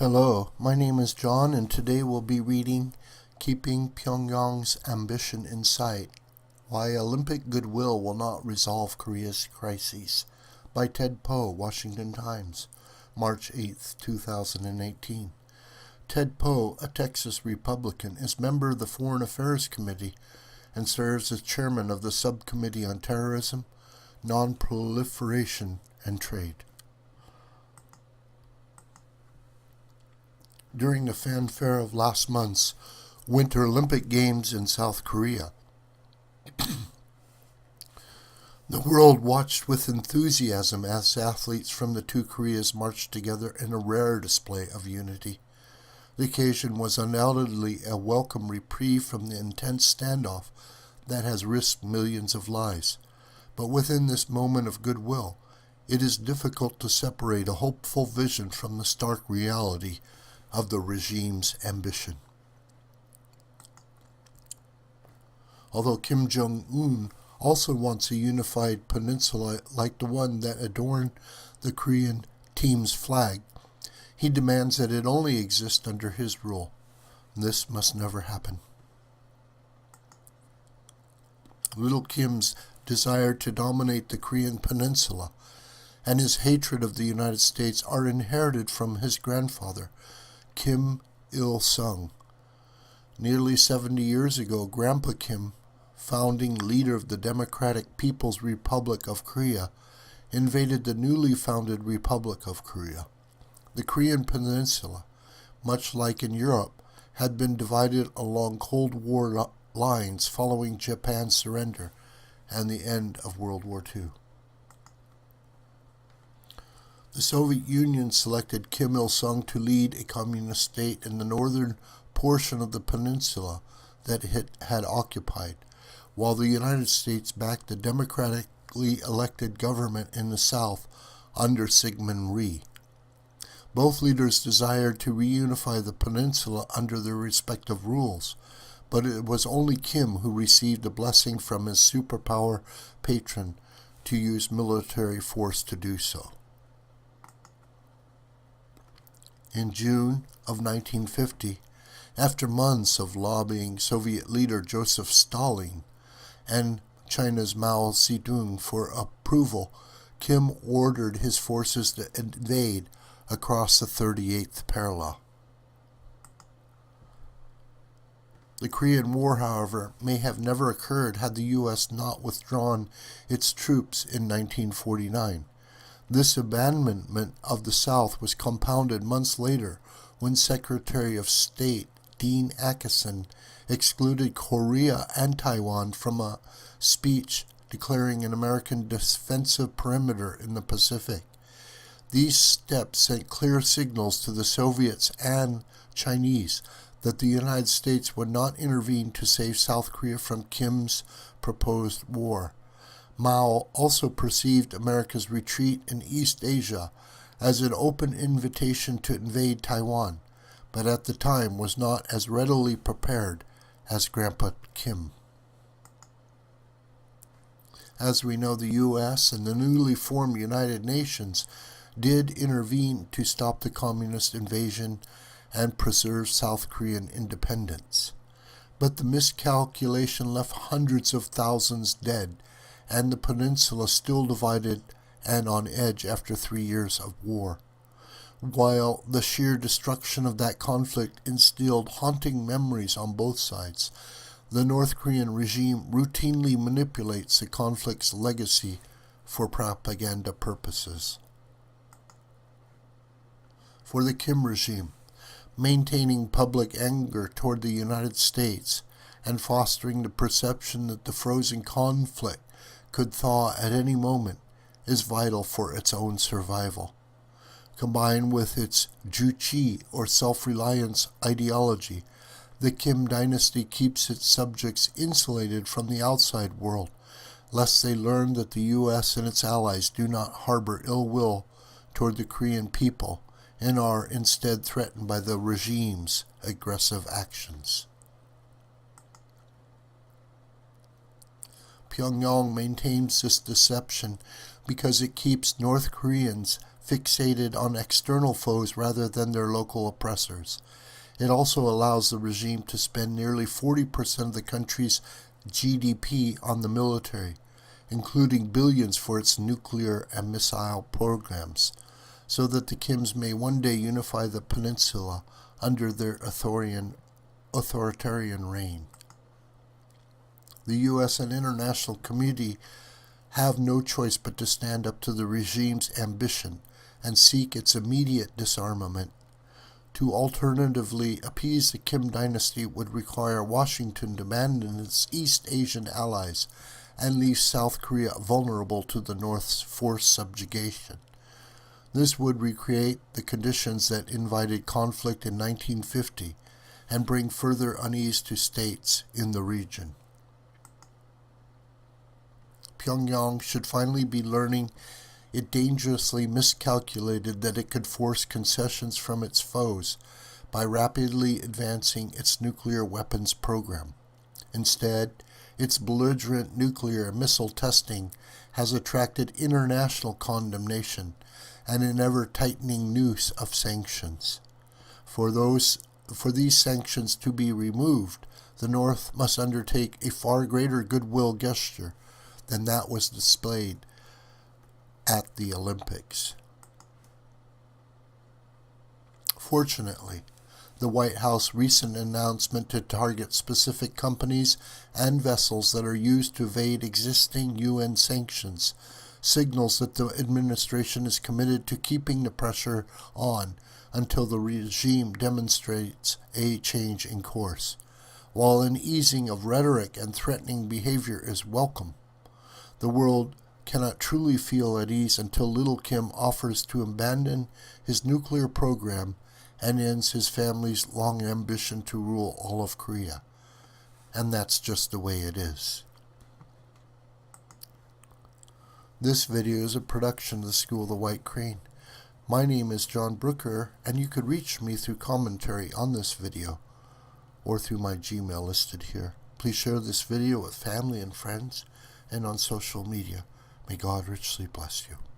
Hello, my name is John, and today we'll be reading Keeping Pyongyang's Ambition in Sight, Why Olympic Goodwill Will Not Resolve Korea's Crises, by Ted Poe, Washington Times, March 8, 2018. Ted Poe, a Texas Republican, is member of the Foreign Affairs Committee and serves as chairman of the Subcommittee on Terrorism, Non-Proliferation, and Trade. During the fanfare of last month's Winter Olympic Games in South Korea, the world watched with enthusiasm as athletes from the two Koreas marched together in a rare display of unity. The occasion was undoubtedly a welcome reprieve from the intense standoff that has risked millions of lives. But within this moment of goodwill, it is difficult to separate a hopeful vision from the stark reality of the regime's ambition. Although Kim Jong-un also wants a unified peninsula like the one that adorned the Korean team's flag, he demands that it only exist under his rule. This must never happen. Little Kim's desire to dominate the Korean peninsula and his hatred of the United States are inherited from his grandfather, Kim Il-sung. Nearly 70 years ago, Grandpa Kim, founding leader of the Democratic People's Republic of Korea, invaded the newly founded Republic of Korea. The Korean peninsula, much like in Europe, had been divided along Cold War lines following Japan's surrender and the end of World War II. The Soviet Union selected Kim Il-sung to lead a communist state in the northern portion of the peninsula that it had occupied, while the United States backed the democratically elected government in the south under Syngman Rhee. Both leaders desired to reunify the peninsula under their respective rules, but it was only Kim who received a blessing from his superpower patron to use military force to do so. In June of 1950, after months of lobbying Soviet leader Joseph Stalin and China's Mao Zedong for approval, Kim ordered his forces to invade across the 38th parallel. The Korean War, however, may have never occurred had the U.S. not withdrawn its troops in 1949. This abandonment of the South was compounded months later when Secretary of State Dean Acheson excluded Korea and Taiwan from a speech declaring an American defensive perimeter in the Pacific. These steps sent clear signals to the Soviets and Chinese that the United States would not intervene to save South Korea from Kim's proposed war. Mao also perceived America's retreat in East Asia as an open invitation to invade Taiwan, but at the time was not as readily prepared as Grandpa Kim. As we know, the U.S. and the newly formed United Nations did intervene to stop the communist invasion and preserve South Korean independence. But the miscalculation left hundreds of thousands dead, and the peninsula still divided and on edge after 3 years of war. While the sheer destruction of that conflict instilled haunting memories on both sides, the North Korean regime routinely manipulates the conflict's legacy for propaganda purposes. For the Kim regime, maintaining public anger toward the United States and fostering the perception that the frozen conflict could thaw at any moment is vital for its own survival. Combined with its juchi or self-reliance ideology, the Kim dynasty keeps its subjects insulated from the outside world, lest they learn that the U.S. and its allies do not harbor ill will toward the Korean people and are instead threatened by the regime's aggressive actions. Pyongyang maintains this deception because it keeps North Koreans fixated on external foes rather than their local oppressors. It also allows the regime to spend nearly 40% of the country's GDP on the military, including billions for its nuclear and missile programs, so that the Kims may one day unify the peninsula under their authoritarian reign. The U.S. and international community have no choice but to stand up to the regime's ambition and seek its immediate disarmament. To alternatively appease the Kim dynasty would require Washington to abandon its East Asian allies and leave South Korea vulnerable to the North's forced subjugation. This would recreate the conditions that invited conflict in 1950 and bring further unease to states in the region. Pyongyang should finally be learning it dangerously miscalculated that it could force concessions from its foes by rapidly advancing its nuclear weapons program. Instead, its belligerent nuclear and missile testing has attracted international condemnation and an ever-tightening noose of sanctions. For these sanctions to be removed, the North must undertake a far greater goodwill gesture than that was displayed at the Olympics. Fortunately, the White House recent announcement to target specific companies and vessels that are used to evade existing UN sanctions signals that the administration is committed to keeping the pressure on until the regime demonstrates a change in course. While an easing of rhetoric and threatening behavior is welcome, the world cannot truly feel at ease until Little Kim offers to abandon his nuclear program and ends his family's long ambition to rule all of Korea. And that's just the way it is. This video is a production of the School of the White Crane. My name is John Brooker, and you could reach me through commentary on this video or through my Gmail listed here. Please share this video with family and friends and on social media. May God richly bless you.